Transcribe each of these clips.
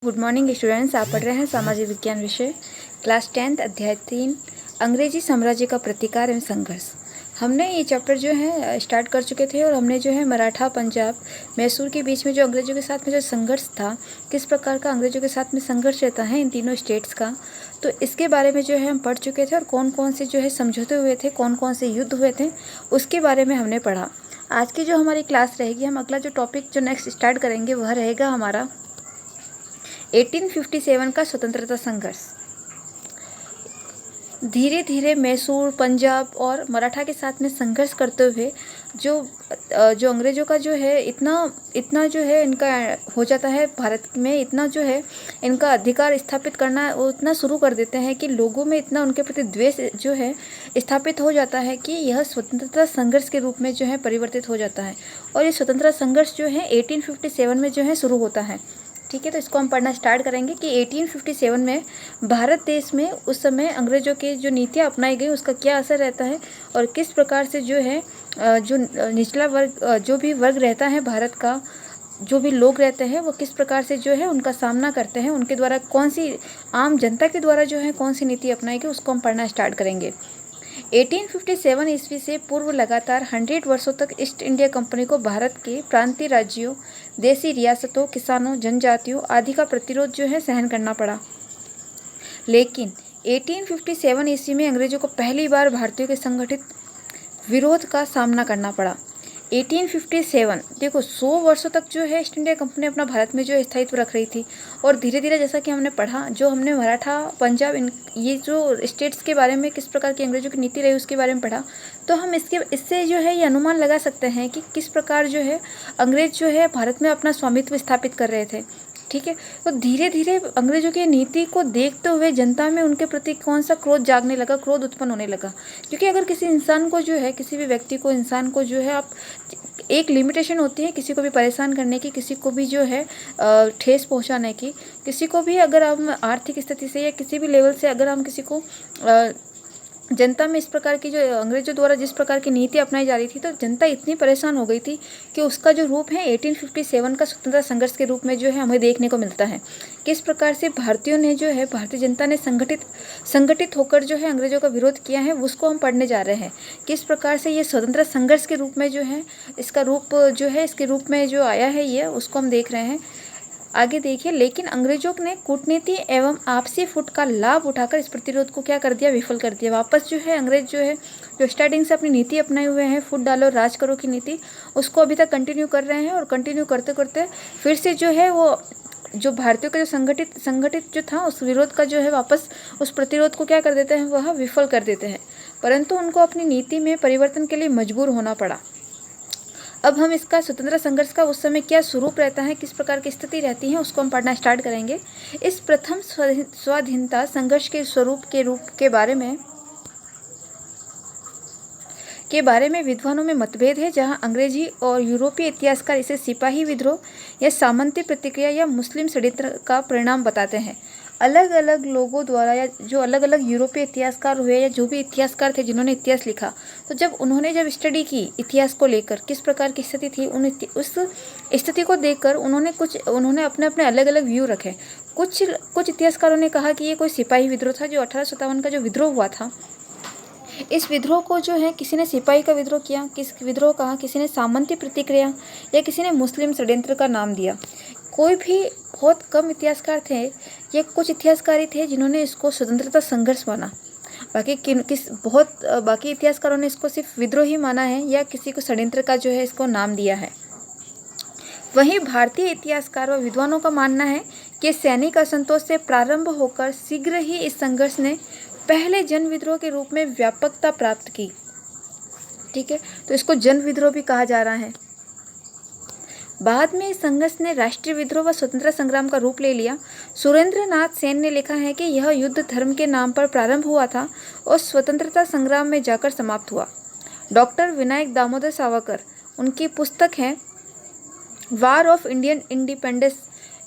Good morning students. आप पढ़ रहे हैं सामाजिक विज्ञान विषय क्लास 10 अध्याय 3 अंग्रेजी साम्राज्य का प्रतिकार एवं संघर्ष। हमने ये चैप्टर जो है स्टार्ट कर चुके थे और हमने जो है मराठा, पंजाब, मैसूर के बीच में जो अंग्रेजों के साथ में जो संघर्ष था, किस प्रकार का अंग्रेजों के साथ में संघर्ष रहता है इन तीनों स्टेट्स का, तो इसके बारे में जो है हम पढ़ चुके थे और कौन कौन से जो है समझौते हुए थे, कौन कौन से युद्ध हुए थे, उसके बारे में हमने पढ़ा। आज की जो हमारी क्लास रहेगी, हम अगला जो टॉपिक जो नेक्स्ट स्टार्ट करेंगे वह रहेगा हमारा 1857 का स्वतंत्रता संघर्ष। धीरे धीरे मैसूर, पंजाब और मराठा के साथ में संघर्ष करते हुए जो अंग्रेज़ों का जो है इतना जो है इनका हो जाता है, भारत में इतना जो है इनका अधिकार स्थापित करना वो इतना शुरू कर देते हैं कि लोगों में इतना उनके प्रति द्वेष जो है स्थापित हो जाता है कि यह स्वतंत्रता संघर्ष के रूप में जो है परिवर्तित हो जाता है। और ये स्वतंत्रता संघर्ष जो है 1857 में जो है शुरू होता है। ठीक है, तो इसको हम पढ़ना स्टार्ट करेंगे कि 1857 में भारत देश में उस समय अंग्रेज़ों की जो नीतियाँ अपनाई गई उसका क्या असर रहता है और किस प्रकार से जो है जो निचला वर्ग, जो भी वर्ग रहता है भारत का, जो भी लोग रहते हैं वो किस प्रकार से जो है उनका सामना करते हैं, उनके द्वारा कौन सी आम जनता के द्वारा जो है कौन सी नीति अपनाई गई उसको हम पढ़ना स्टार्ट करेंगे। 1857 ईस्वी से पूर्व लगातार 100 वर्षों तक ईस्ट इंडिया कंपनी को भारत के प्रांतीय राज्यों, देसी रियासतों, किसानों, जनजातियों आदि का प्रतिरोध जो है सहन करना पड़ा। लेकिन 1857 ईस्वी में अंग्रेजों को पहली बार भारतीयों के संगठित विरोध का सामना करना पड़ा। 1857 देखो 100 वर्षों तक जो है ईस्ट इंडिया कंपनी अपना भारत में जो स्थायित्व रख रही थी और धीरे धीरे जैसा कि हमने पढ़ा, जो हमने मराठा, पंजाब, ये जो स्टेट्स के बारे में किस प्रकार की अंग्रेजों की नीति रही उसके बारे में पढ़ा, तो हम इससे जो है ये अनुमान लगा सकते हैं कि किस प्रकार जो है अंग्रेज जो है भारत में अपना स्वामित्व स्थापित कर रहे थे। ठीक है, तो धीरे धीरे अंग्रेजों की नीति को देखते हुए जनता में उनके प्रति कौन सा क्रोध जागने लगा, क्रोध उत्पन्न होने लगा। क्योंकि अगर किसी इंसान को जो है, किसी भी व्यक्ति को, इंसान को जो है आप एक लिमिटेशन होती है किसी को भी परेशान करने की, किसी को भी जो है ठेस पहुंचाने की, किसी को भी अगर हम आर्थिक स्थिति से या किसी भी लेवल से अगर हम किसी को जनता में इस प्रकार की जो अंग्रेजों द्वारा जिस प्रकार की नीति अपनाई जा रही थी, तो जनता इतनी परेशान हो गई थी कि उसका जो रूप है 1857 का स्वतंत्रता संघर्ष के रूप में जो है हमें देखने को मिलता है। किस प्रकार से भारतीयों ने जो है, भारतीय जनता ने संगठित होकर जो है अंग्रेजों का विरोध किया है, उसको हम पढ़ने जा रहे हैं। किस प्रकार से ये स्वतंत्रता संघर्ष के रूप में जो है इसका रूप जो है इसके रूप में जो आया है ये उसको हम देख रहे हैं। आगे देखिए, लेकिन अंग्रेजों ने कूटनीति एवं आपसी फुट का लाभ उठाकर इस प्रतिरोध को क्या कर दिया, विफल कर दिया। वापस जो है अंग्रेज जो है जो स्टार्टिंग से अपनी नीति अपनाए हुए हैं, फुट डालो राज करो की नीति, उसको अभी तक कंटिन्यू कर रहे हैं और कंटिन्यू करते करते फिर से जो है वो जो भारतीयों का जो संगठित जो था उस विरोध का जो है वापस उस प्रतिरोध को क्या कर देते हैं, वह विफल कर देते हैं। परंतु उनको अपनी नीति में परिवर्तन के लिए मजबूर होना पड़ा। अब हम इसका स्वतंत्रता संघर्ष का उस समय क्या स्वरूप रहता है, किस प्रकार की स्थिति रहती है, उसको हम पढ़ना स्टार्ट करेंगे। इस प्रथम स्वाधीनता संघर्ष के स्वरूप के बारे में विद्वानों में मतभेद है, जहां अंग्रेजी और यूरोपीय इतिहासकार इसे सिपाही विद्रोह या सामंती प्रतिक्रिया या मुस्लिम षड्यंत्र का परिणाम बताते हैं। अलग अलग लोगों द्वारा या जो अलग अलग यूरोपीय इतिहासकार हुए या जो भी इतिहासकार थे जिन्होंने इतिहास लिखा, तो जब उन्होंने स्टडी की इतिहास को लेकर किस प्रकार की स्थिति थी, उस स्थिति को देखकर उन्होंने अपने अपने अलग अलग व्यू रखे। कुछ इतिहासकारों ने कहा कि ये कोई सिपाही विद्रोह था, जो 1857 का जो विद्रोह हुआ था, इस विद्रोह को जो है किसी ने सिपाही का विद्रोह किया, किस विद्रोह कहा, किसी ने सामंती प्रतिक्रिया या किसी ने मुस्लिम षड्यंत्र का नाम दिया। कोई भी बहुत कम इतिहासकार थे या कुछ इतिहासकारी थे जिन्होंने इसको स्वतंत्रता संघर्ष माना। बाकी इतिहासकारों ने इसको सिर्फ विद्रोह ही माना है या किसी को षड्यंत्र का जो है इसको नाम दिया है। वहीं भारतीय इतिहासकार व विद्वानों का मानना है कि सैनिक असंतोष से प्रारंभ होकर शीघ्र ही इस संघर्ष ने पहले जन विद्रोह के रूप में व्यापकता प्राप्त की। ठीक है, तो इसको जन विद्रोह भी कहा जा रहा है। बाद में इस संघर्ष ने राष्ट्रीय विद्रोह व स्वतंत्रता संग्राम का रूप ले लिया। सुरेंद्र नाथ सेन ने लिखा है कि यह युद्ध धर्म के नाम पर प्रारंभ हुआ था और स्वतंत्रता संग्राम में जाकर समाप्त हुआ। डॉक्टर विनायक दामोदर सावरकर, उनकी पुस्तक है वार ऑफ इंडियन इंडिपेंडेंस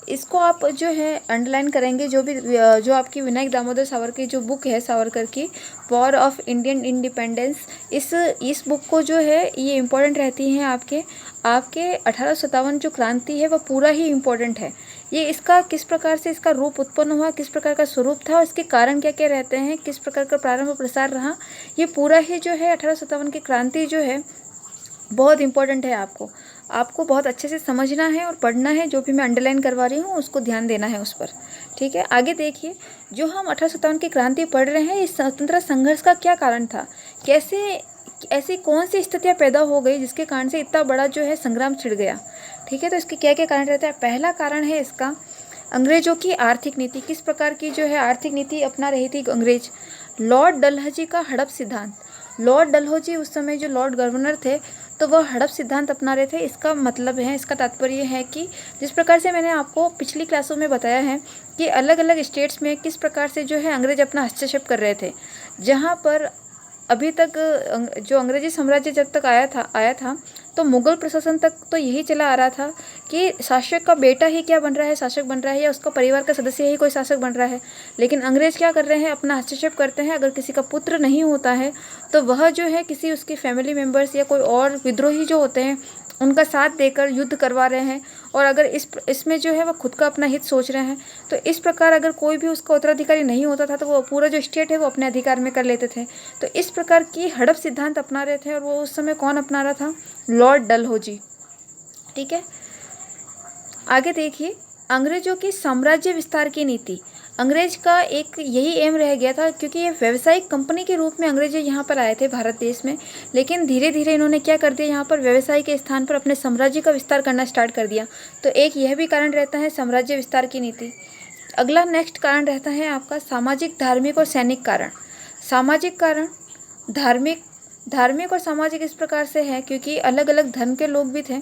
इसको आप जो है अंडरलाइन करेंगे, जो आपकी विनायक दामोदर सावरकर की जो बुक है, सावरकर की वॉर ऑफ इंडियन इंडिपेंडेंस, इस बुक को जो है ये इम्पोर्टेंट रहती हैं आपके 1857 जो क्रांति है वह पूरा ही इम्पोर्टेंट है। ये इसका किस प्रकार से इसका रूप उत्पन्न हुआ, किस प्रकार का स्वरूप था और इसके कारण क्या क्या रहते हैं, किस प्रकार का प्रारंभ प्रसार रहा, ये पूरा ही जो है 1857 की क्रांति जो है बहुत इंपॉर्टेंट है। आपको बहुत अच्छे से समझना है और पढ़ना है। जो भी मैं अंडरलाइन करवा रही हूँ उसको ध्यान देना है उस पर, ठीक है। आगे देखिए, जो हम 1857 की क्रांति पढ़ रहे हैं, इस स्वतंत्रता संघर्ष का क्या कारण था, कैसे ऐसी कौन सी स्थितियाँ पैदा हो गई जिसके कारण से इतना बड़ा जो है संग्राम छिड़ गया, ठीक है। तो इसके क्या क्या कारण रहता है। पहला कारण है इसका अंग्रेजों की आर्थिक नीति। किस प्रकार की जो है आर्थिक नीति अपना रही थी अंग्रेज। लॉर्ड डलहौजी का हड़प सिद्धांत। लॉर्ड डलहौजी उस समय जो लॉर्ड गवर्नर थे तो वह हड़प सिद्धांत अपना रहे थे। इसका मतलब है, इसका तात्पर्य है कि जिस प्रकार से मैंने आपको पिछली क्लासों में बताया है कि अलग अलग स्टेट्स में किस प्रकार से जो है अंग्रेज अपना हस्तक्षेप कर रहे थे। जहाँ पर अभी तक जो अंग्रेजी साम्राज्य जब तक आया था तो मुगल प्रशासन तक तो यही चला आ रहा था कि शासक का बेटा ही क्या बन रहा है, शासक बन रहा है, या उसका परिवार का सदस्य ही कोई शासक बन रहा है। लेकिन अंग्रेज क्या कर रहे हैं, अपना हस्तक्षेप करते हैं। अगर किसी का पुत्र नहीं होता है तो वह जो है किसी उसके फैमिली मेम्बर्स या कोई और विद्रोही जो होते हैं उनका साथ देकर युद्ध करवा रहे हैं। और अगर इसमें जो है वह खुद का अपना हित सोच रहे हैं, तो इस प्रकार अगर कोई भी उसका उत्तराधिकारी नहीं होता था तो वो पूरा जो स्टेट है वो अपने अधिकार में कर लेते थे। तो इस प्रकार की हड़प सिद्धांत अपना रहे थे। और वो उस समय कौन अपना रहा था, लॉर्ड डलहौजी, ठीक है। आगे देखिए, अंग्रेजों की साम्राज्य विस्तार की नीति। अंग्रेज का एक यही एम रह गया था, क्योंकि ये व्यावसायिक कंपनी के रूप में अंग्रेज यहाँ पर आए थे भारत देश में। लेकिन धीरे धीरे इन्होंने क्या कर दिया, यहाँ पर व्यवसाय के स्थान पर अपने साम्राज्य का विस्तार करना स्टार्ट कर दिया। तो एक यह भी कारण रहता है साम्राज्य विस्तार की नीति। अगला नेक्स्ट कारण रहता है आपका सामाजिक, धार्मिक और सैनिक कारण। सामाजिक कारण, धार्मिक और सामाजिक इस प्रकार से है क्योंकि अलग अलग धर्म के लोग भी थे।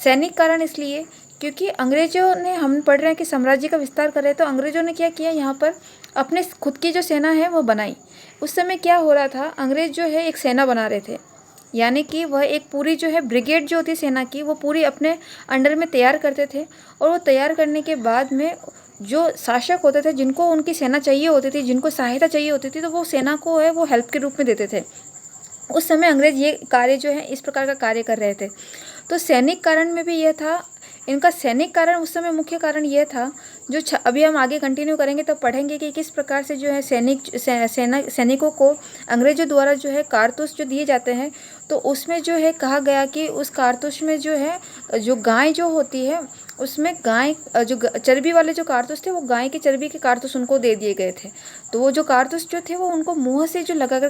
सैनिक कारण इसलिए क्योंकि अंग्रेजों ने, हम पढ़ रहे हैं कि साम्राज्य का विस्तार कर रहे, तो अंग्रेजों ने क्या किया, यहाँ पर अपने खुद की जो सेना है वो बनाई। उस समय क्या हो रहा था, अंग्रेज जो है एक सेना बना रहे थे, यानी कि वह एक पूरी जो है ब्रिगेड जो होती सेना की वो पूरी अपने अंडर में तैयार करते थे। और वो तैयार करने के बाद में जो शासक होते थे, जिनको उनकी सेना चाहिए होती थी, जिनको सहायता चाहिए होती थी, तो वो सेना को है वो हेल्प के रूप में देते थे। उस समय अंग्रेज ये कार्य जो है इस प्रकार का कार्य कर रहे थे। तो सैनिक कारण में भी यह था, इनका सैनिक कारण उस समय मुख्य कारण यह था, जो अभी हम आगे कंटिन्यू करेंगे तब पढ़ेंगे कि किस प्रकार से जो है सैनिकों को अंग्रेजों द्वारा जो है कारतूस जो दिए जाते हैं, तो उसमें जो है कहा गया कि उस कारतूस में जो है जो गाय जो होती है उसमें गाय जो चर्बी वाले जो कारतूस थे वो गाय की चर्बी के कारतूस उनको दे दिए गए थे। तो वो जो कारतूस जो थे वो उनको मुँह से जो लगाकर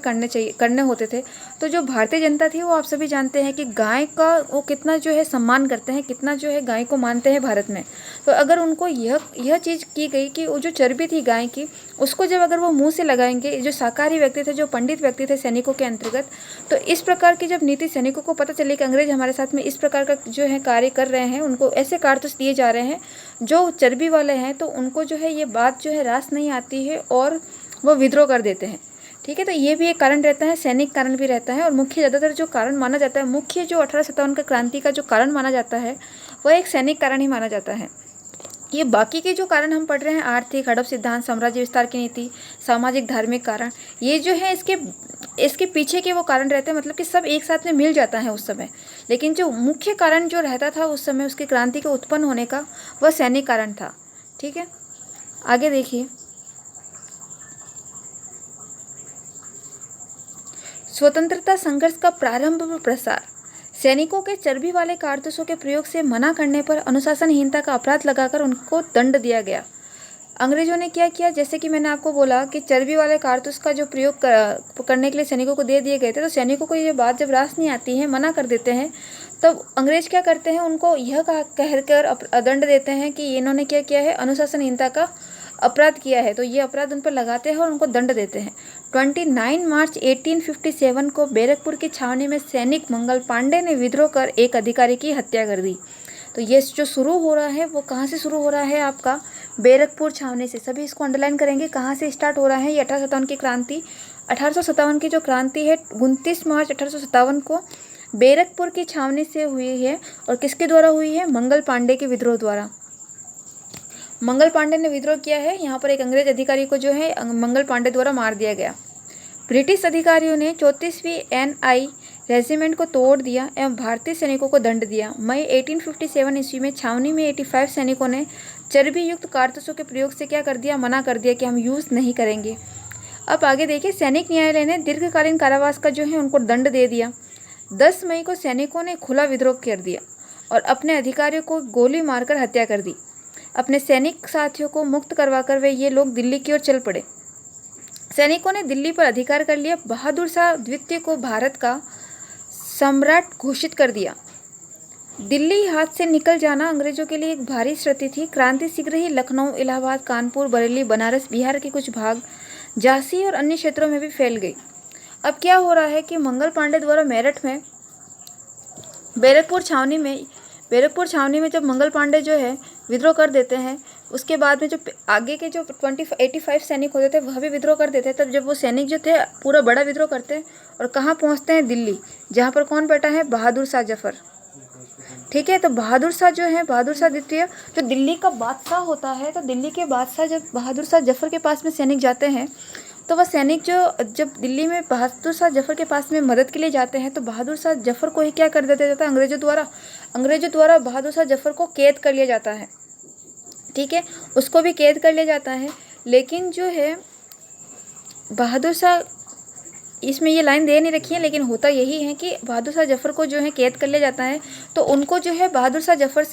करने होते थे। तो जो भारतीय जनता थी वो आप सभी जानते हैं कि गाय का वो कितना जो है सम्मान करते हैं, कितना जो है गाय को मानते हैं भारत में। तो अगर उनको यह चीज़ की गई कि वो जो चर्बी थी गाय की उसको जब अगर वो मुँह से लगाएंगे, जो शाकाहारी व्यक्ति थे, जो पंडित व्यक्ति थे सैनिकों के अंतर्गत, तो इस प्रकार की जब नीति सैनिकों को पता चली कि अंग्रेज हमारे साथ में इस प्रकार का जो है कार्य कर रहे हैं, उनको ऐसे कारतूस दिए जा रहे हैं जो चर्बी वाले हैं, तो उनको जो है ये बात जो है रास नहीं आती है और वो विद्रोह कर देते हैं, ठीक है। तो ये भी एक कारण रहता है, सैनिक कारण भी रहता है। और मुख्य ज़्यादातर जो कारण माना जाता है, मुख्य जो 1857 का क्रांति का जो कारण माना जाता है वह एक सैनिक कारण ही माना जाता है। ये बाकी के जो कारण हम पढ़ रहे हैं, आर्थिक, हड़प सिद्धांत, साम्राज्य विस्तार की नीति, सामाजिक, धार्मिक कारण, ये जो है इसके पीछे के वो कारण रहते हैं, मतलब कि सब एक साथ में मिल जाता है उस समय। लेकिन जो मुख्य कारण जो रहता था उस समय उसकी क्रांति के उत्पन्न होने का, वह सैनिक कारण था, ठीक है। आगे देखिए, स्वतंत्रता संघर्ष का प्रारंभ व प्रसार। सैनिकों के चर्बी वाले कारतूसों के प्रयोग से मना करने पर अनुशासनहीनता का अपराध लगाकर उनको दंड दिया गया। अंग्रेजों ने क्या किया, जैसे कि मैंने आपको बोला कि चर्बी वाले कारतूस का जो प्रयोग करने के लिए सैनिकों को दे दिए गए थे, तो सैनिकों को ये बात जब रास नहीं आती है, मना कर देते हैं, तब अंग्रेज क्या करते हैं, उनको यह कहकर दंड देते हैं कि इन्होंने क्या किया है, अनुशासनहीनता का अपराध किया है। तो ये अपराध उन पर लगाते हैं और उनको दंड देते हैं। 29 मार्च 1857 को बैरकपुर की छावनी में सैनिक मंगल पांडे ने विद्रोह कर एक अधिकारी की हत्या कर दी। तो ये जो शुरू हो रहा है वो कहाँ से शुरू हो रहा है, आपका बैरकपुर छावनी से। सभी इसको अंडरलाइन करेंगे, कहाँ से स्टार्ट हो रहा है ये 1857 की क्रांति। 1857 की जो क्रांति है 29 मार्च 1857 को बैरकपुर की छावनी से हुई है। और किसके द्वारा हुई है, मंगल पांडे के विद्रोह द्वारा। मंगल पांडे ने विद्रोह किया है। यहाँ पर एक अंग्रेज अधिकारी को जो है मंगल पांडे द्वारा मार दिया गया। ब्रिटिश अधिकारियों ने 34वीं NI रेजिमेंट को तोड़ दिया एवं भारतीय सैनिकों को दंड दिया। मई 1857 ईस्वी में छावनी में 85 सैनिकों ने चर्बी युक्त कारतूसों के प्रयोग से क्या कर दिया, मना कर दिया कि हम यूज़ नहीं करेंगे। अब आगे देखिए, सैनिक न्यायालय ने दीर्घकालीन कारावास का जो है उनको दंड दे दिया। 10 मई को सैनिकों ने खुला विद्रोह कर दिया और अपने अधिकारियों को गोली मारकर हत्या कर दी। अपने सैनिक साथियों को मुक्त करवाकर वे ये लोग दिल्ली की ओर चल पड़े। सैनिकों ने दिल्ली पर अधिकार कर लिया। बहादुर शाह द्वितीय को भारत का सम्राट घोषित कर दिया। दिल्ली हाथ से निकल जाना अंग्रेजों के लिए एक भारी क्षति थी। क्रांति शीघ्र ही लखनऊ, इलाहाबाद, कानपुर, बरेली, बनारस, बिहार के कुछ भाग, झांसी और अन्य क्षेत्रों में भी फैल गई। अब क्या हो रहा है कि मंगल पांडे द्वारा मेरठ में बैरकपुर छावनी में जब मंगल पांडे जो है विद्रोह कर देते हैं, उसके बाद में जो आगे के जो 85 सैनिक होते थे वह भी विद्रोह कर देते हैं। तब जब वो सैनिक जो थे पूरा बड़ा विद्रोह करते हैं और कहाँ पहुँचते हैं, दिल्ली, जहाँ पर कौन बैठा है, बहादुर शाह जफर। ठीक है, तो बहादुर शाह जो है, बहादुर शाह द्वितीय जो दिल्ली का बादशाह होता है, तो दिल्ली के बादशाह जब बहादुर शाह जफर के पास में सैनिक जाते हैं, तो वह सैनिक जब दिल्ली में बहादुर शाह जफर के पास में मदद के लिए जाते हैं, तो बहादुर शाह जफर को ही क्या कर दिया जाता है, अंग्रेजों द्वारा बहादुर शाह जफर को कैद कर लिया जाता है। ठीक है, उसको भी कैद कर लिया जाता है। लेकिन जो है बहादुर शाह, इसमें ये लाइन दे नहीं रखी है, लेकिन होता यही है कि बहादुर शाह जफर को जो है कैद कर लिया जाता है, तो उनको जो है बहादुर शाह जफर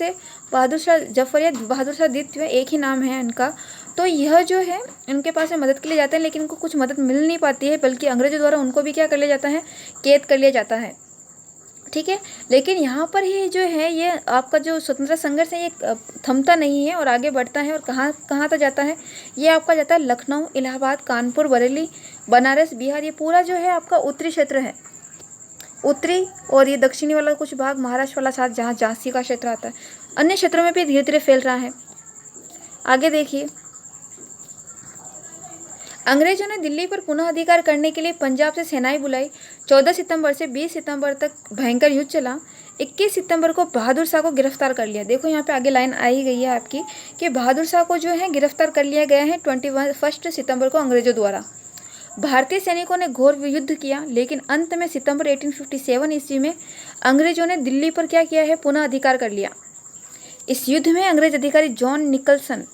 या बहादुर शाह द्वितीय, एक ही नाम है इनका, तो यह जो है इनके पास में मदद के लिए जाते हैं, लेकिन उनको कुछ मदद मिल नहीं पाती है, बल्कि अंग्रेजों द्वारा उनको भी क्या कर लिया जाता है, कैद कर लिया जाता है। ठीक है, लेकिन यहाँ पर ही जो है ये आपका जो स्वतंत्रता संघर्ष है ये थमता नहीं है और आगे बढ़ता है। और कहाँ तक जाता है, ये आपका जाता है लखनऊ, इलाहाबाद, कानपुर, बरेली, बनारस, बिहार, ये पूरा जो है आपका उत्तरी क्षेत्र है, उत्तरी, और ये दक्षिणी वाला कुछ भाग महाराष्ट्र वाला साथ, जहाँ झांसी का क्षेत्र आता है, अन्य क्षेत्रों में भी धीरे धीरे फैल रहा है। आगे देखिए, अंग्रेजों ने दिल्ली पर पुनः अधिकार करने के लिए पंजाब से सेनाएं बुलाई। 14 सितंबर से 20 सितंबर तक भयंकर युद्ध चला। 21 सितंबर को बहादुर शाह को गिरफ्तार कर लिया। देखो यहाँ पे आगे लाइन आई गई है आपकी कि बहादुर शाह को जो है गिरफ्तार कर लिया गया है 21 सितंबर को अंग्रेजों द्वारा। भारतीय सैनिकों ने घोर युद्ध किया, लेकिन अंत में सितंबर 1857 ईस्वी में अंग्रेजों ने दिल्ली पर क्या किया है, पुनः अधिकार कर लिया। इस युद्ध में अंग्रेज अधिकारी जॉन निकलसन,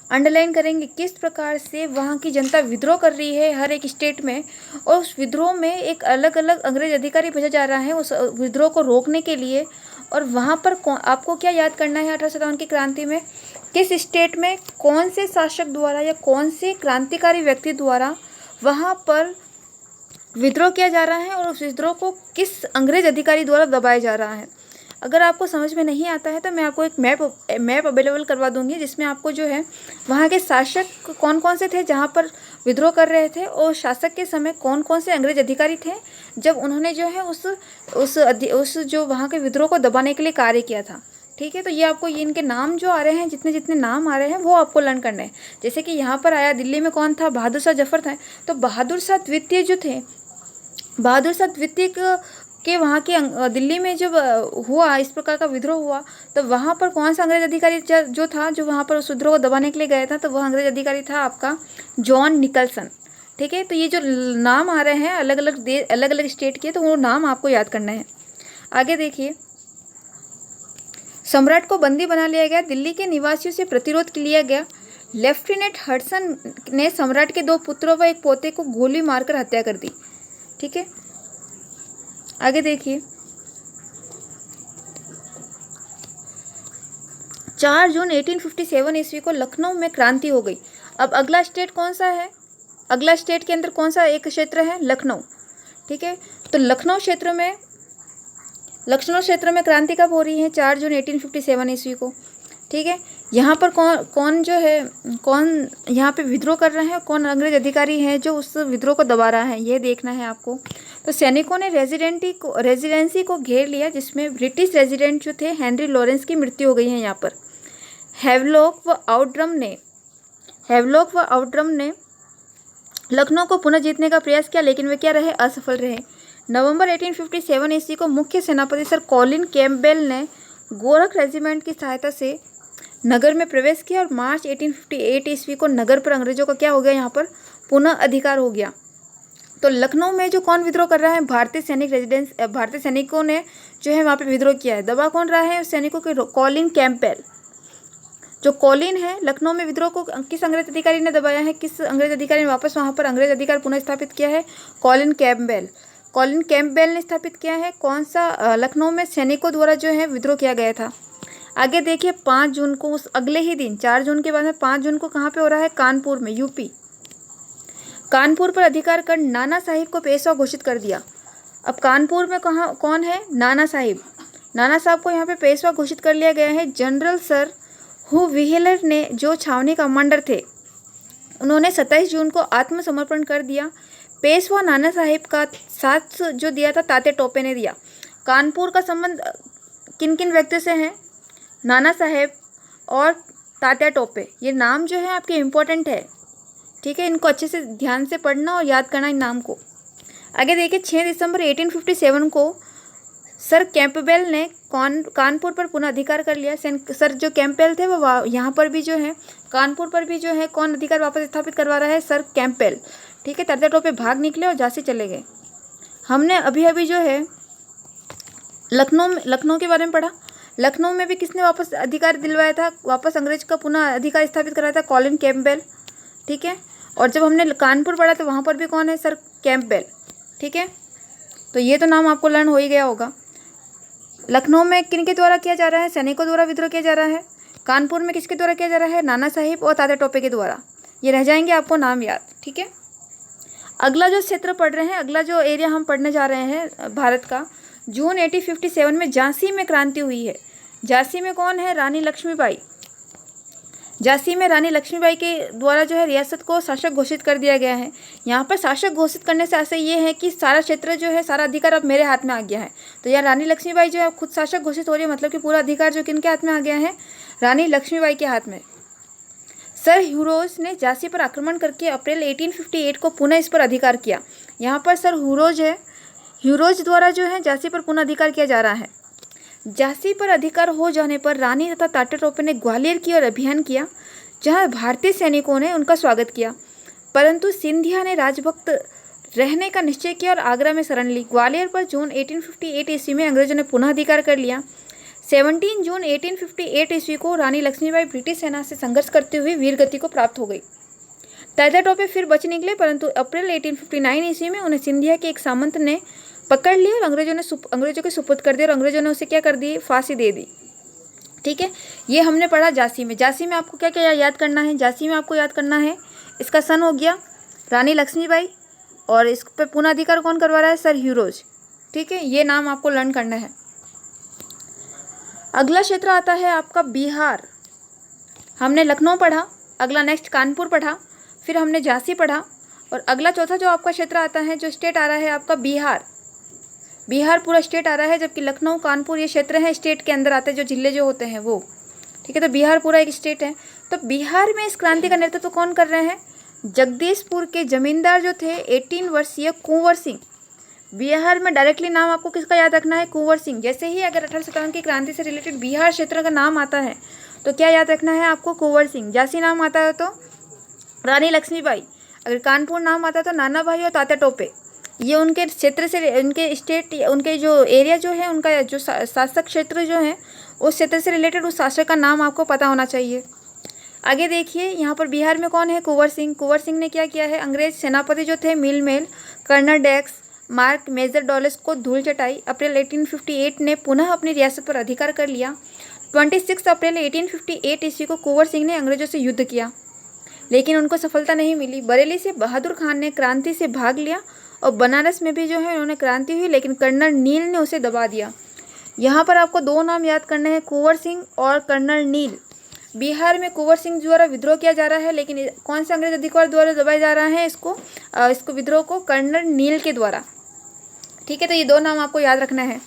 अंडरलाइन करेंगे किस प्रकार से वहाँ की जनता विद्रोह कर रही है हर एक स्टेट में, और उस विद्रोह में एक अलग अलग अंग्रेज अधिकारी भेजा जा रहा है उस विद्रोह को रोकने के लिए। और वहाँ पर आपको क्या याद करना है, 1857 की क्रांति में किस स्टेट में कौन से शासक द्वारा या कौन से क्रांतिकारी व्यक्ति द्वारा वहाँ पर विद्रोह किया जा रहा है और उस विद्रोह को किस अंग्रेज अधिकारी द्वारा दबाया जा रहा है। अगर आपको समझ में नहीं आता है तो मैं आपको एक मैप अवेलेबल करवा दूंगी, जिसमें आपको जो है वहाँ के शासक कौन कौन से थे जहाँ पर विद्रोह कर रहे थे, और शासक के समय कौन कौन से अंग्रेज अधिकारी थे जब उन्होंने जो है उस जो वहाँ के विद्रोह को दबाने के लिए कार्य किया था। ठीक है, तो ये आपको, ये इनके नाम जो आ रहे हैं, जितने जितने नाम आ रहे हैं वो आपको लर्न करने हैं। जैसे कि यहाँ पर आया दिल्ली में कौन था, बहादुर शाह जफर था, तो बहादुर शाह द्वितीय जो थे, बहादुर शाह द्वितीय के वहाँ के दिल्ली में जब हुआ इस प्रकार का विद्रोह हुआ, तो वहाँ पर कौन सा अंग्रेज अधिकारी जो था, जो वहाँ पर उस विद्रोह को दबाने के लिए गया था, तो वह अंग्रेज अधिकारी था आपका जॉन निकलसन। ठीक है, तो ये जो नाम आ रहे हैं अलग अलग स्टेट के, तो वो नाम आपको याद करना है। आगे देखिए, सम्राट को बंदी बना लिया गया, दिल्ली के निवासियों से प्रतिरोध लिया गया। लेफ्टिनेंट हडसन ने सम्राट के 2 पुत्रों व एक पोते को गोली मारकर हत्या कर दी। ठीक है, आगे देखिए, 4 जून 1857 ईस्वी को लखनऊ में क्रांति हो गई। अब अगला स्टेट कौन सा है, अगला स्टेट के अंदर कौन सा एक क्षेत्र है, लखनऊ। ठीक है, तो लखनऊ क्षेत्र में क्रांति कब हो रही है, 4 जून 1857 ईस्वी को। ठीक है, यहाँ पर कौन यहाँ पे विद्रोह कर रहे हैं, कौन अंग्रेज अधिकारी है जो उस विद्रोह को दबा रहा है, ये देखना है आपको। तो सैनिकों ने रेजिडेंसी को घेर लिया, जिसमें ब्रिटिश रेजिडेंट जो थे हेनरी लॉरेंस की मृत्यु हो गई है। यहाँ पर हैवलॉक व आउटरम ने लखनऊ को पुनः जीतने का प्रयास किया, लेकिन वे क्या रहे, असफल रहे। नवंबर 1857 ईस्वी को मुख्य सेनापति सर कॉलिन कैम्पबेल ने गोरख रेजिमेंट की सहायता से नगर में प्रवेश किया और मार्च 1858 ईस्वी को नगर पर अंग्रेजों का क्या हो गया, यहाँ पर पुनः अधिकार हो गया। तो लखनऊ में जो कौन विद्रोह कर रहा है, भारतीय सैनिकों ने जो है वहाँ पे विद्रोह किया है। दबा कौन रहा है उस सैनिकों के, कॉलिन कैंपबेल। जो कॉलिन है, लखनऊ में विद्रोह को किस अंग्रेज अधिकारी ने दबाया है, किस अंग्रेज अधिकारी ने वापस वहाँ पर अंग्रेज अधिकार पुनः स्थापित किया है, कॉलिन कैंपबेल। कॉलिन कैंपबेल ने स्थापित किया है। कौन सा, लखनऊ में सैनिकों द्वारा जो है विद्रोह किया गया था। आगे देखिए 5 जून को, उस अगले ही दिन 4 जून के बाद में 5 जून को कहाँ पे हो रहा है, कानपुर में, यूपी। कानपुर पर अधिकार कर नाना साहिब को पेशवा घोषित कर दिया। अब कानपुर में कहाँ कौन है, नाना साहिब। नाना साहब को यहाँ पे पेशवा घोषित कर लिया गया है। जनरल सर हु व्हीलर ने जो छावनी कमांडर थे, उन्होंने 27 जून को आत्मसमर्पण कर दिया। पेशवा नाना साहिब का साथ जो दिया था तात्या टोपे ने दिया। कानपुर का संबंध किन किन व्यक्तियों से है, नाना साहेब और तात्या टोपे। ये नाम जो है आपके इम्पोर्टेंट है, ठीक है, इनको अच्छे से ध्यान से पढ़ना और याद करना इन नाम को। आगे देखिए 6 दिसंबर 1857 को सर कैंपबेल ने कानपुर पर पुनः अधिकार कर लिया। सर जो कैंपबेल थे वो यहाँ पर भी जो है, कानपुर पर भी जो है कौन अधिकार वापस स्थापित करवा रहा है, सर कैंपबेल, ठीक है। तात्या टोपे भाग निकले और झांसी चले गए। हमने अभी अभी जो है लखनऊ के बारे में पढ़ा। लखनऊ में भी किसने वापस अधिकार दिलवाया था, वापस अंग्रेज का पुनः अधिकार स्थापित कराया था, कॉलिन कैंपबेल, ठीक है। और जब हमने कानपुर पढ़ा तो वहाँ पर भी कौन है, सर कैंपबेल, ठीक है। तो ये तो नाम आपको लर्न हो ही गया होगा। लखनऊ में किन के द्वारा किया जा रहा है, सैनिकों द्वारा विद्रोह किया जा रहा है। कानपुर में किसके द्वारा किया जा रहा है, नाना साहिब और तात्या टोपे के द्वारा। ये रह जाएंगे आपको नाम याद, ठीक है। अगला जो क्षेत्र पढ़ रहे हैं, अगला जो एरिया हम पढ़ने जा रहे हैं भारत का, जून 1857 में झांसी में क्रांति हुई है। झांसी में कौन है, रानी लक्ष्मीबाई। झांसी में रानी लक्ष्मीबाई के द्वारा जो है रियासत को शासक घोषित कर दिया गया है। यहाँ पर शासक घोषित करने से ऐसा ये है कि सारा क्षेत्र जो है, सारा अधिकार अब मेरे हाथ में आ गया है। तो यहाँ रानी लक्ष्मीबाई जो है खुद शासक घोषित हो रही है, मतलब कि पूरा अधिकार जो किनके हाथ में आ गया है, रानी लक्ष्मीबाई के हाथ में। सर ह्यूरोज ने झांसी पर आक्रमण करके अप्रैल 1858 को पुनः इस पर अधिकार किया। यहाँ पर सर ह्यूरोज द्वारा जो है झांसी पर पुनः अधिकार किया जा रहा है। झांसी पर अधिकार हो जाने पर रानी तथा तात्या टोपे ने ग्वालियर की ओर अभियान किया, जहां भारतीय सैनिकों ने उनका स्वागत किया। परंतु सिंधिया ने राजभक्त रहने का निश्चय किया और आगरा में शरण ली। ग्वालियर पर जून 1858 ईस्वी में अंग्रेजों ने पुनः अधिकार कर लिया। 17 जून 1858 ईस्वी को रानी लक्ष्मीबाई ब्रिटिश सेना से संघर्ष करते हुए वीरगति को प्राप्त हो गई। तात्या टोपे फिर बच निकले, परंतु अप्रैल 1859 ईस्वी में उन्हें सिंधिया के एक सामंत ने पकड़ लिया और अंग्रेजों के सुपुर्द कर दिया और अंग्रेजों ने उसे क्या कर दी, फांसी दे दी, ठीक है। ये हमने पढ़ा झांसी में। झांसी में आपको क्या क्या याद करना है, झांसी में आपको याद करना है, इसका सन हो गया रानी लक्ष्मीबाई, और इस पर पुनः अधिकार कौन करवा रहा है, सर ह्यूरोज, ठीक है। ये नाम आपको लर्न करना है। अगला क्षेत्र आता है आपका बिहार। हमने लखनऊ पढ़ा, अगला नेक्स्ट कानपुर पढ़ा, फिर हमने झांसी पढ़ा, और अगला चौथा जो आपका क्षेत्र आता है, जो स्टेट आ रहा है आपका बिहार। बिहार पूरा स्टेट आ रहा है, जबकि लखनऊ कानपुर ये क्षेत्र है स्टेट के अंदर आते हैं, जो जिले जो होते हैं वो, ठीक है। तो बिहार पूरा एक स्टेट है। तो बिहार में इस क्रांति का नेतृत्व कौन कर रहे हैं, जगदीशपुर के जमींदार जो थे 18 वर्षीय कुंवर सिंह। बिहार में डायरेक्टली नाम आपको किसका याद रखना है, कुंवर सिंह। जैसे ही अगर 1857 की क्रांति से रिलेटेड बिहार क्षेत्र का नाम आता है तो क्या याद रखना है आपको, कुंवर सिंह। झांसी नाम आता है तो रानी लक्ष्मीबाई, अगर कानपुर नाम आता है तो नाना भाई और तात्या टोपे। ये उनके क्षेत्र से, उनके स्टेट, उनके जो एरिया जो है, उनका जो शासक क्षेत्र जो है, उस क्षेत्र से रिलेटेड उस शासक का नाम आपको पता होना चाहिए। आगे देखिए यहाँ पर बिहार में कौन है, कुंवर सिंह। कुंवर सिंह ने क्या किया है, अंग्रेज सेनापति जो थे मिलमेल, कर्नल डेक्स, मार्क, मेजर डॉलेस को धूल चटाई। अप्रैल 1858 ने पुनः अपनी रियासत पर अधिकार कर लिया। 26 अप्रैल 1858 ईस्वी को कुंवर सिंह ने अंग्रेजों से युद्ध किया, लेकिन उनको सफलता नहीं मिली। बरेली से बहादुर खान ने क्रांति से भाग लिया और बनारस में भी जो है उन्होंने क्रांति हुई, लेकिन कर्नल नील ने उसे दबा दिया। यहाँ पर आपको दो नाम याद करने हैं, कुंवर सिंह और कर्नल नील। बिहार में कुंवर सिंह द्वारा विद्रोह किया जा रहा है, लेकिन कौन से अंग्रेज अधिकारी द्वारा दबाया जा रहा है इसको विद्रोह को, कर्नल नील के द्वारा, ठीक है। तो ये दो नाम आपको याद रखना है,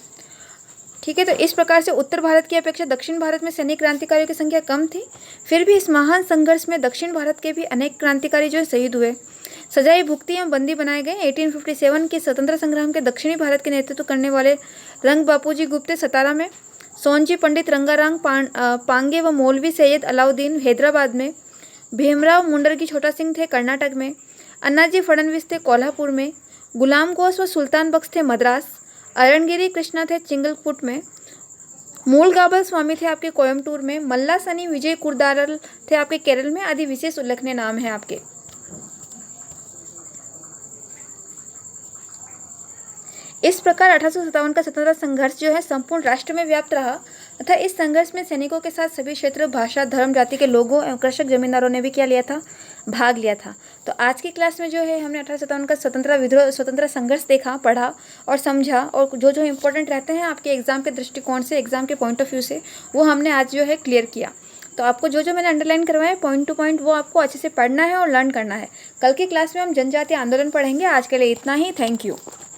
ठीक है। तो इस प्रकार से उत्तर भारत की अपेक्षा दक्षिण भारत में सैनिक क्रांतिकारियों की संख्या कम थी, फिर भी इस महान संघर्ष में दक्षिण भारत के भी अनेक क्रांतिकारी जो शहीद हुए, सजाई भुगती एवं बंदी बनाए गए। 1857 के स्वतंत्र संग्राम के दक्षिणी भारत के नेतृत्व करने वाले रंग बापूजी गुप्ते सतारा में, सोनजी पंडित रंगाराम पांगे व मौलवी सैयद अलाउद्दीन हैदराबाद में, भीमराव मुंडरगी छोटा सिंह थे कर्नाटक में, अन्नाजी फडणवीस थे कोल्हापुर में, गुलाम घोष व सुल्तान बख्श थे मद्रास, अरणगिरी कृष्णा थे चिंगलपुट में, मूल गाबल स्वामी थे आपके कोयम्बटूर में, मल्ला सनी विजय कुरदारल थे आपके केरल में, आदि विशेष उल्लेखनीय नाम हैं आपके। इस प्रकार 1857 का स्वतंत्रता संघर्ष जो है संपूर्ण राष्ट्र में व्याप्त रहा तथा इस संघर्ष में सैनिकों के साथ सभी क्षेत्र, भाषा, धर्म, जाति के लोगों एवं कृषक जमींदारों ने भी क्या लिया था, भाग लिया था। तो आज की क्लास में जो है हमने 1857 का स्वतंत्रता संघर्ष देखा, पढ़ा और समझा, और जो जो इंपॉर्टेंट रहते हैं आपके एग्जाम के दृष्टिकोण से, एग्जाम के पॉइंट ऑफ व्यू से, वो हमने आज जो है क्लियर किया। तो आपको जो जो मैंने अंडरलाइन करवाया है पॉइंट टू पॉइंट, वो आपको अच्छे से पढ़ना है और लर्न करना है। कल की क्लास में हम जनजातीय आंदोलन पढ़ेंगे। आज के लिए इतना ही। Thank you.